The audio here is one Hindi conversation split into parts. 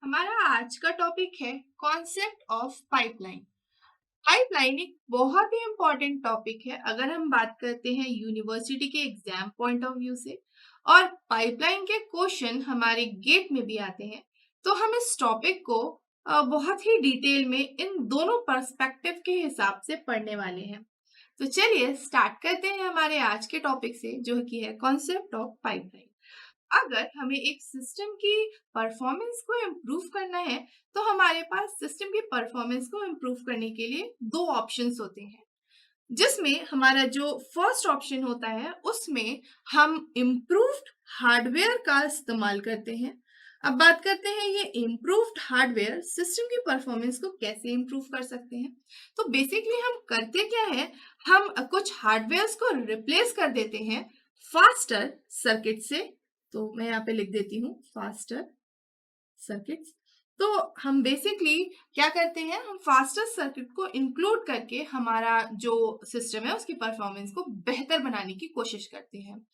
हमारा आज का टॉपिक है कॉन्सेप्ट ऑफ पाइपलाइन। पाइपलाइन एक बहुत ही इंपॉर्टेंट टॉपिक है अगर हम बात करते हैं यूनिवर्सिटी के एग्जाम पॉइंट ऑफ व्यू से। और पाइपलाइन के क्वेश्चन हमारे गेट में भी आते हैं। तो हम इस टॉपिक को बहुत ही डिटेल में इन दोनों पर्सपेक्टिव के हिसाब से पढ़ने वाले हैं। तो चलिए स्टार्ट करते हैं हमारे आज के टॉपिक से, जो कि है कॉन्सेप्ट ऑफ पाइपलाइन। अगर हमें एक सिस्टम की परफॉर्मेंस को इम्प्रूव करना है, तो हमारे पास सिस्टम की परफॉर्मेंस को इम्प्रूव करने के लिए दो ऑप्शंस होते हैं। जिसमें हमारा जो फर्स्ट ऑप्शन होता है उसमें हम इम्प्रूव्ड हार्डवेयर का इस्तेमाल करते हैं। अब बात करते हैं ये इम्प्रूव्ड हार्डवेयर सिस्टम की परफॉर्मेंस को कैसे इम्प्रूव कर सकते हैं। तो बेसिकली हम करते क्या है, हम कुछ हार्डवेयर्स को रिप्लेस कर देते हैं फास्टर सर्किट से। तो मैं यहाँ पे लिख देती हूँ फास्टर सर्किट्स। तो हम बेसिकली क्या करते हैं, हम फास्टर सर्किट को इंक्लूड करके हमारा जो सिस्टम है उसकी परफॉर्मेंस को बेहतर बनाने की कोशिश करते हैं।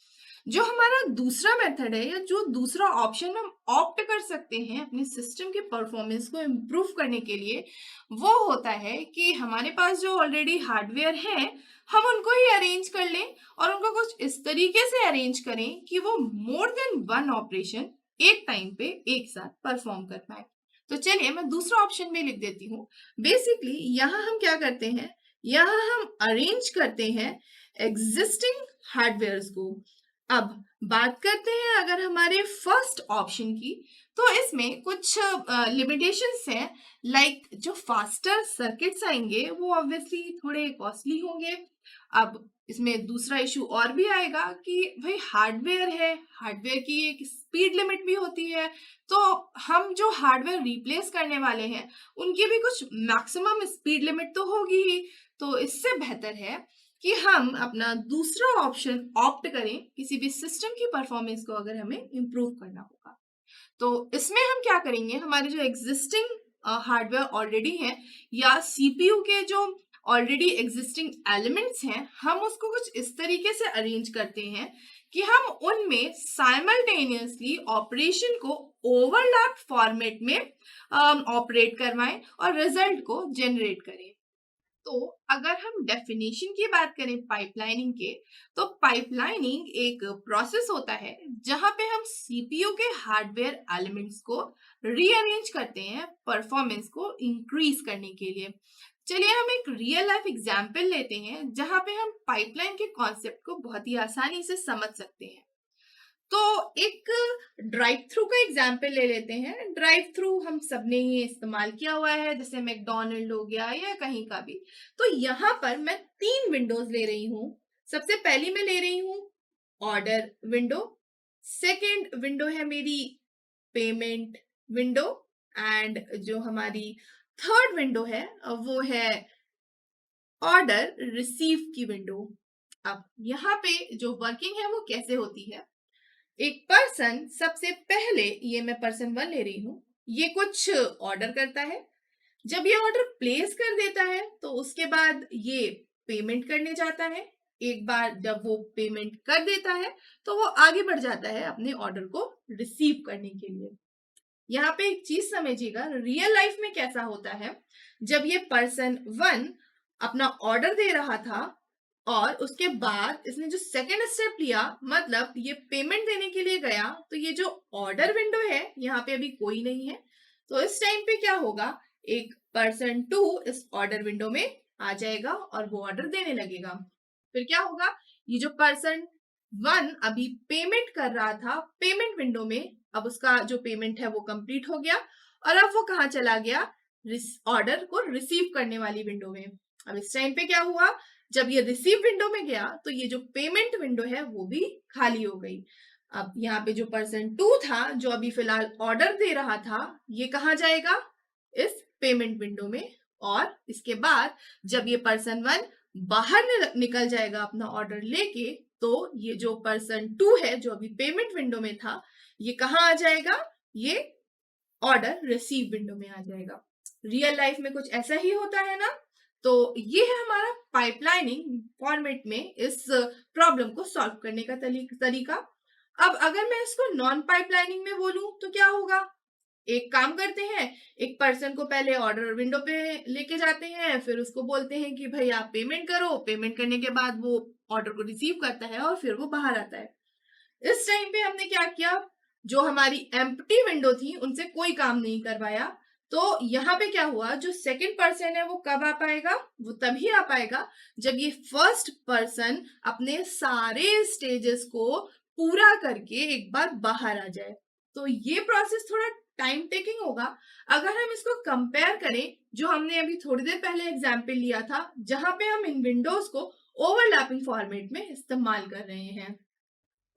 जो हमारा दूसरा मेथड है या जो दूसरा ऑप्शन हम ऑप्ट कर सकते हैं अपने सिस्टम के परफॉर्मेंस को इम्प्रूव करने के लिए, वो होता है कि हमारे पास जो ऑलरेडी हार्डवेयर है हम उनको ही अरेंज कर लें और उनको कुछ इस तरीके से अरेंज करें कि वो मोर देन वन ऑपरेशन एक टाइम पे एक साथ परफॉर्म कर पाए। तो चलिए मैं दूसरा ऑप्शन भी लिख देती हूँ। बेसिकली यहाँ हम क्या करते हैं, यहाँ हम अरेंज करते हैं एग्जिस्टिंग हार्डवेयर्स को। अब बात करते हैं अगर हमारे फर्स्ट ऑप्शन की, तो इसमें कुछ लिमिटेशंस हैं। लाइक जो फास्टर सर्किट्स आएंगे वो ऑब्वियसली थोड़े कॉस्टली होंगे। अब इसमें दूसरा इशू और भी आएगा कि भाई हार्डवेयर है, हार्डवेयर की एक स्पीड लिमिट भी होती है। तो हम जो हार्डवेयर रिप्लेस करने वाले हैं उनकी भी कुछ मैक्सिमम स्पीड लिमिट तो होगी ही। तो इससे बेहतर है कि हम अपना दूसरा ऑप्शन ऑप्ट करें किसी भी सिस्टम की परफॉर्मेंस को अगर हमें इम्प्रूव करना होगा। तो इसमें हम क्या करेंगे, हमारे जो एग्जिस्टिंग हार्डवेयर ऑलरेडी है या सीपीयू के जो ऑलरेडी एग्जिस्टिंग एलिमेंट्स हैं, हम उसको कुछ इस तरीके से अरेंज करते हैं कि हम उनमें साइमल्टेनियसली ऑपरेशन को ओवरलैप फॉर्मेट में ऑपरेट करवाएं और रिजल्ट को जनरेट करें। तो अगर हम डेफिनेशन की बात करें पाइपलाइनिंग के, तो पाइपलाइनिंग एक प्रोसेस होता है जहां पे हम सीपीयू के हार्डवेयर एलिमेंट्स को रीअरेंज करते हैं परफॉर्मेंस को इंक्रीज करने के लिए। चलिए हम एक रियल लाइफ एग्जांपल लेते हैं जहां पे हम पाइपलाइन के कॉन्सेप्ट को बहुत ही आसानी से समझ सकते हैं। तो एक ड्राइव थ्रू का एग्जाम्पल ले लेते हैं। ड्राइव थ्रू हम सबने ही इस्तेमाल किया हुआ है, जैसे मैकडोनल्ड हो गया या कहीं का भी। तो यहाँ पर मैं तीन विंडोज ले रही हूँ। सबसे पहली मैं ले रही हूँ ऑर्डर विंडो, सेकंड विंडो है मेरी पेमेंट विंडो, एंड जो हमारी थर्ड विंडो है वो है ऑर्डर रिसीव की विंडो। अब यहाँ पे जो वर्किंग है वो कैसे होती है, एक पर्सन सबसे पहले, ये मैं पर्सन वन ले रही हूँ, ये कुछ ऑर्डर करता है। जब ये ऑर्डर प्लेस कर देता है तो उसके बाद ये पेमेंट करने जाता है। एक बार जब वो पेमेंट कर देता है तो वो आगे बढ़ जाता है अपने ऑर्डर को रिसीव करने के लिए। यहाँ पे एक चीज समझिएगा, रियल लाइफ में कैसा होता है, जब ये पर्सन वन अपना ऑर्डर दे रहा था और उसके बाद इसने जो सेकेंड स्टेप लिया, मतलब ये पेमेंट देने के लिए गया, तो ये जो ऑर्डर विंडो है यहाँ पे अभी कोई नहीं है। तो इस टाइम पे क्या होगा, एक पर्सन टू इस ऑर्डर विंडो में आ जाएगा और वो ऑर्डर देने लगेगा। फिर क्या होगा, ये जो पर्सन वन अभी पेमेंट कर रहा था पेमेंट विंडो में, अब उसका जो पेमेंट है वो कंप्लीट हो गया और अब वो कहाँ चला गया, ऑर्डर को रिसीव करने वाली विंडो में। अब इस टाइम पे क्या हुआ, जब ये रिसीव विंडो में गया तो ये जो पेमेंट विंडो है वो भी खाली हो गई। अब यहाँ पे जो पर्सन टू था जो अभी फिलहाल ऑर्डर दे रहा था, ये कहाँ जाएगा, इस पेमेंट विंडो में। और इसके बाद जब ये पर्सन वन बाहर निकल जाएगा अपना ऑर्डर लेके, तो ये जो पर्सन टू है जो अभी पेमेंट विंडो में था, ये कहाँ आ जाएगा, ये ऑर्डर रिसीव विंडो में आ जाएगा। रियल लाइफ में कुछ ऐसा ही होता है ना। तो ये है हमारा पाइपलाइनिंग फॉर्मेट में इस प्रॉब्लम को सॉल्व करने का तरीका। अब अगर मैं इसको नॉन पाइपलाइनिंग में बोलूं तो क्या होगा, एक काम करते हैं, एक पर्सन को पहले ऑर्डर विंडो पे लेके जाते हैं, फिर उसको बोलते हैं कि भाई आप पेमेंट करो। पेमेंट करने के बाद वो ऑर्डर को रिसीव करता है और फिर वो बाहर आता है। इस टाइम पे हमने क्या किया, जो हमारी एम्प्टी विंडो थी उनसे कोई काम नहीं करवाया। तो यहाँ पे क्या हुआ, जो सेकंड पर्सन है वो कब आ पाएगा, वो तभी आ पाएगा जब ये फर्स्ट पर्सन अपने सारे स्टेजेस को पूरा करके एक बार बाहर आ जाए। तो ये प्रोसेस थोड़ा टाइम टेकिंग होगा। अगर हम इसको कंपेयर करें, जो हमने अभी थोड़ी देर पहले एग्जाम्पल लिया था, जहां पे हम इन विंडोज को ओवरलैपिंग फॉर्मेट में इस्तेमाल कर रहे हैं।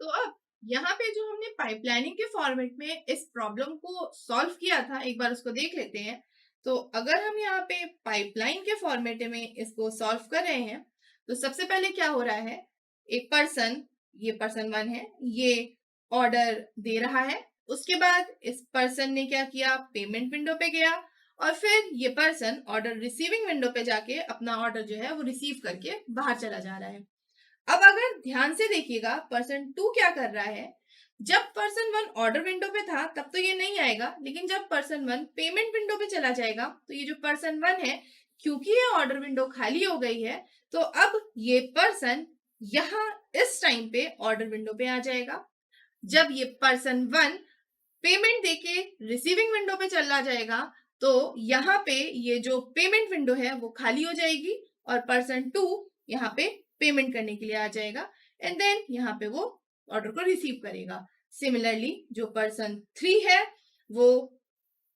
तो अब यहाँ पे जो हमने पाइपलाइनिंग के फॉर्मेट में इस प्रॉब्लम को सॉल्व किया था, एक बार उसको देख लेते हैं। तो अगर हम यहाँ पे पाइपलाइन के फॉर्मेट में इसको सॉल्व कर रहे हैं, तो सबसे पहले क्या हो रहा है, एक पर्सन, ये पर्सन 1 है, ये ऑर्डर दे रहा है। उसके बाद इस पर्सन ने क्या किया, पेमेंट विंडो पे गया और फिर ये पर्सन ऑर्डर रिसीविंग विंडो पे जाके अपना ऑर्डर जो है वो रिसीव करके बाहर चला जा रहा है। अब अगर ध्यान से देखिएगा, पर्सन 2 क्या कर रहा है, जब पर्सन 1 ऑर्डर विंडो पे था तब तो ये नहीं आएगा, लेकिन जब पर्सन 1 पेमेंट विंडो पे चला जाएगा तो ये जो पर्सन 1 है, क्योंकि ये ऑर्डर विंडो खाली हो गई है, तो अब ये पर्सन यहाँ इस टाइम पे ऑर्डर विंडो पे आ जाएगा। जब ये पर्सन 1 पेमेंट देके रिसीविंग विंडो पे चला जाएगा, तो यहाँ पे ये जो पेमेंट विंडो है वो खाली हो जाएगी और पर्सन 2 यहाँ पे पेमेंट करने के लिए आ जाएगा एंड देन यहाँ पे वो ऑर्डर को रिसीव करेगा। सिमिलरली जो पर्सन 3 है, वो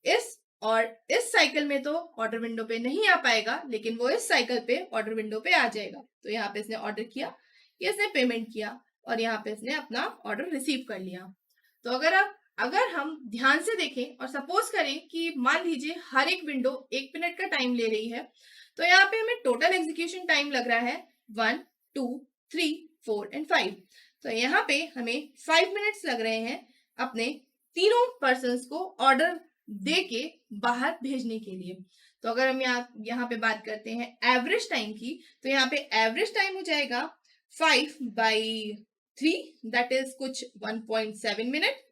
इस और इस साइकिल में तो ऑर्डर विंडो पे नहीं आ पाएगा, लेकिन वो इस साइकिल पे ऑर्डर विंडो पे आ जाएगा। तो यहाँ पे इसने ऑर्डर किया, ये इसने पेमेंट किया और यहाँ पे इसने अपना ऑर्डर रिसीव कर लिया। तो अगर हम ध्यान से देखें और सपोज करें कि मान लीजिए हर एक विंडो 1 मिनट का टाइम ले रही है, तो यहाँ पे हमें टोटल एग्जीक्यूशन टाइम लग रहा है 1, 2, 3, 4 एंड 5। तो यहाँ पे हमें 5 मिनट्स लग रहे हैं अपने तीनों पर्सन्स को ऑर्डर दे के बाहर भेजने के लिए। तो अगर हम यहाँ पे बात करते हैं एवरेज टाइम की, तो यहाँ पे एवरेज टाइम हो जाएगा 5/3, दैट इज कुछ 1.7 मिनट।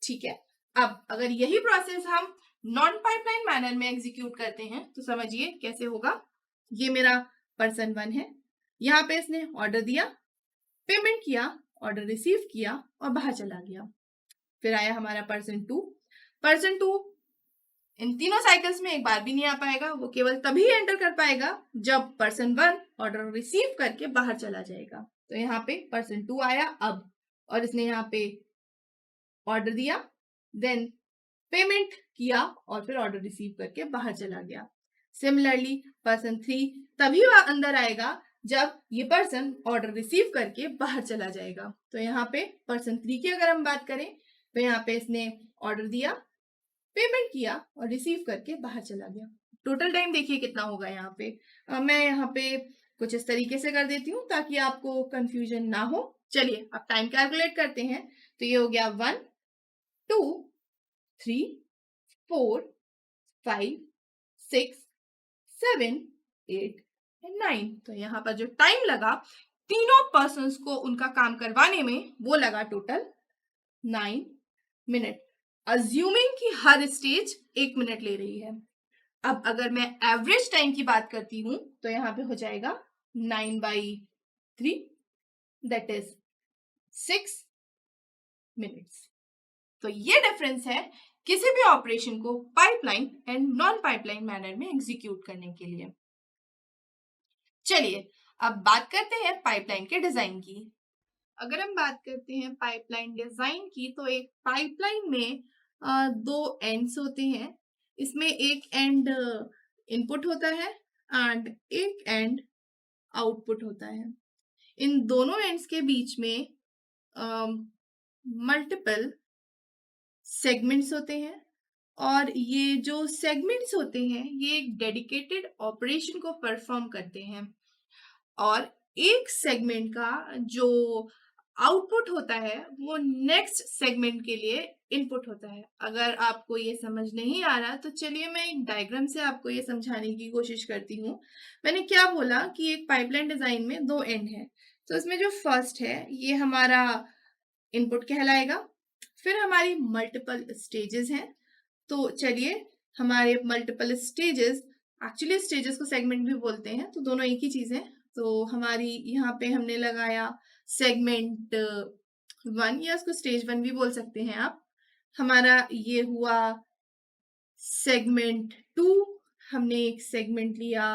ठीक है, अब अगर यही प्रोसेस हम नॉन पाइपलाइन मैनर में एग्जीक्यूट करते हैं तो समझिए कैसे होगा। ये मेरा पर्सन 1 है, यहाँ पे इसने ऑर्डर दिया, पेमेंट किया, ऑर्डर रिसीव किया और बाहर चला गया। फिर आया हमारा पर्सन 2। पर्सन 2 इन तीनों साइकिल्स में एक बार भी नहीं आ पाएगा, वो केवल तभी एंटर कर पाएगा जब पर्सन 1 ऑर्डर रिसीव करके बाहर चला जाएगा। तो यहाँ पे पर्सन 2 आया अब, और इसने यहाँ पे ऑर्डर दिया, देन पेमेंट किया और फिर ऑर्डर रिसीव करके बाहर चला गया। सिमिलरली पर्सन 3 तभी अंदर आएगा जब ये पर्सन ऑर्डर रिसीव करके बाहर चला जाएगा। तो यहाँ पे पर्सन 3 की अगर हम बात करें, तो यहाँ पे इसने ऑर्डर दिया, पेमेंट किया और रिसीव करके बाहर चला गया। टोटल टाइम देखिए कितना होगा यहाँ पे। मैं यहाँ पे कुछ इस तरीके से कर देती हूँ ताकि आपको कंफ्यूजन ना हो। चलिए अब टाइम कैलकुलेट करते हैं। तो ये हो गया 1, 2, 3, 4, 5, 6, 7, 8 एंड 9। तो यहाँ पर जो टाइम लगा तीनों पर्सन्स को उनका काम करवाने में, वो लगा टोटल 9 मिनट, अज्यूमिंग कि हर स्टेज 1 मिनट ले रही है। अब अगर मैं एवरेज टाइम की बात करती हूं तो यहाँ पे हो जाएगा 9/3, दैट इज 6 मिनट्स। तो ये डिफरेंस है किसी भी ऑपरेशन को pipeline and non pipeline manner में एग्जीक्यूट करने के लिए। चलिए अब बात करते हैं पाइपलाइन के डिजाइन की। अगर हम बात करते हैं पाइपलाइन डिजाइन की, तो एक पाइपलाइन में 2 एंड्स होते हैं। इसमें एक एंड इनपुट होता है एंड एक एंड आउटपुट होता है। इन दोनों एंड्स के बीच में मल्टीपल सेगमेंट्स होते हैं और ये जो सेगमेंट्स होते हैं ये एक डेडिकेटेड ऑपरेशन को परफॉर्म करते हैं और एक सेगमेंट का जो आउटपुट होता है वो नेक्स्ट सेगमेंट के लिए इनपुट होता है। अगर आपको ये समझ नहीं आ रहा तो चलिए मैं एक डायग्राम से आपको ये समझाने की कोशिश करती हूँ। मैंने क्या बोला कि एक पाइपलाइन डिजाइन में 2 एंड है। तो इसमें जो फर्स्ट है ये हमारा इनपुट कहलाएगा, फिर हमारी मल्टीपल स्टेजेस हैं तो चलिए हमारे मल्टीपल स्टेजेस, एक्चुअली स्टेजेस को सेगमेंट भी बोलते हैं, तो दोनों एक ही चीज है। तो हमारी यहाँ पे हमने लगाया सेगमेंट 1, या उसको स्टेज 1 भी बोल सकते हैं आप। हमारा ये हुआ सेगमेंट 2, हमने एक सेगमेंट लिया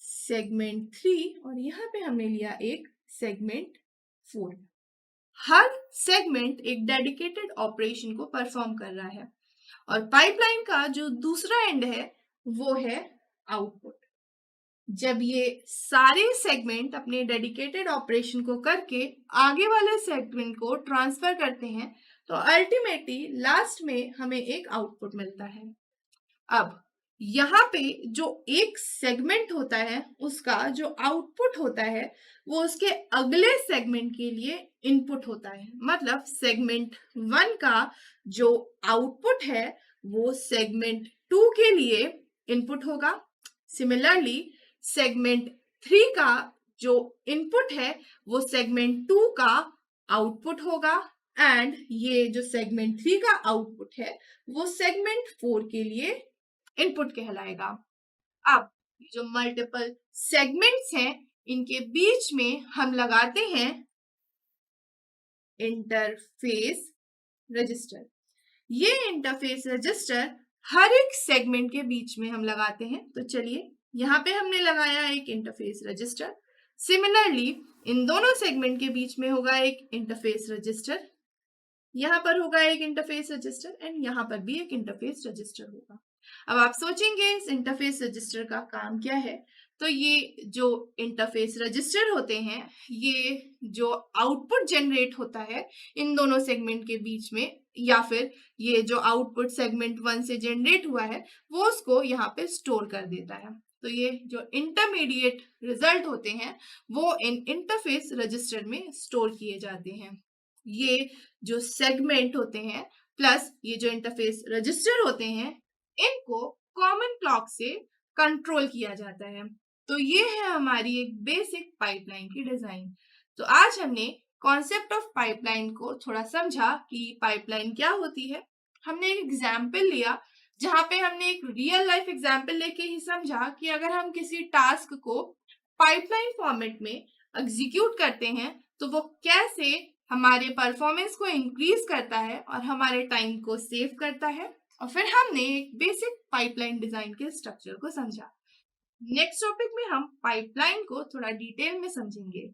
सेगमेंट 3, और यहाँ पे हमने लिया एक सेगमेंट 4। हर सेगमेंट एक डेडिकेटेड ऑपरेशन को परफॉर्म कर रहा है, और पाइपलाइन का जो दूसरा एंड है वो है आउटपुट। जब ये सारे सेगमेंट अपने डेडिकेटेड ऑपरेशन को करके आगे वाले सेगमेंट को ट्रांसफर करते हैं, तो अल्टीमेटली लास्ट में हमें एक आउटपुट मिलता है। अब यहाँ पे जो एक सेगमेंट होता है उसका जो आउटपुट होता है वो उसके अगले सेगमेंट के लिए इनपुट होता है। मतलब सेगमेंट 1 का जो आउटपुट है वो सेगमेंट 2 के लिए इनपुट होगा। सिमिलरली सेगमेंट 3 का जो इनपुट है वो सेगमेंट 2 का आउटपुट होगा, एंड ये जो सेगमेंट 3 का आउटपुट है वो सेगमेंट 4 के लिए इनपुट कहलाएगा। अब जो मल्टीपल सेगमेंट्स हैं इनके बीच में हम लगाते हैं इंटरफेस रजिस्टर। ये इंटरफेस रजिस्टर हर एक सेगमेंट के बीच में हम लगाते हैं। तो चलिए यहाँ पे हमने लगाया एक इंटरफेस रजिस्टर। सिमिलरली इन दोनों सेगमेंट के बीच में होगा एक इंटरफेस रजिस्टर, यहाँ पर होगा एक इंटरफेस रजिस्टर, एंड यहाँ पर भी एक इंटरफेस रजिस्टर होगा। अब आप सोचेंगे इस इंटरफेस रजिस्टर का काम क्या है। तो ये जो इंटरफेस रजिस्टर होते हैं, ये जो आउटपुट जनरेट होता है इन दोनों सेगमेंट के बीच में, या फिर ये जो आउटपुट सेगमेंट 1 से जनरेट हुआ है वो उसको यहाँ पे स्टोर कर देता है। तो ये जो इंटरमीडिएट रिजल्ट होते हैं वो इन इंटरफेस रजिस्टर में स्टोर किए जाते हैं। ये जो सेगमेंट होते हैं प्लस ये जो इंटरफेस रजिस्टर होते हैं, इनको कॉमन क्लॉक से कंट्रोल किया जाता है। तो ये है हमारी एक बेसिक पाइपलाइन की डिजाइन। तो आज हमने कॉन्सेप्ट ऑफ पाइपलाइन को थोड़ा समझा कि पाइपलाइन क्या होती है। हमने एक एग्जाम्पल लिया जहाँ पे हमने एक रियल लाइफ एग्जाम्पल लेके ही समझा कि अगर हम किसी टास्क को पाइपलाइन फॉर्मेट में एग्जीक्यूट करते हैं तो वो कैसे हमारे परफॉर्मेंस को इंक्रीज करता है और हमारे टाइम को सेव करता है। और फिर हमने एक बेसिक पाइपलाइन डिजाइन के स्ट्रक्चर को समझा। नेक्स्ट टॉपिक में हम पाइपलाइन को थोड़ा डिटेल में समझेंगे।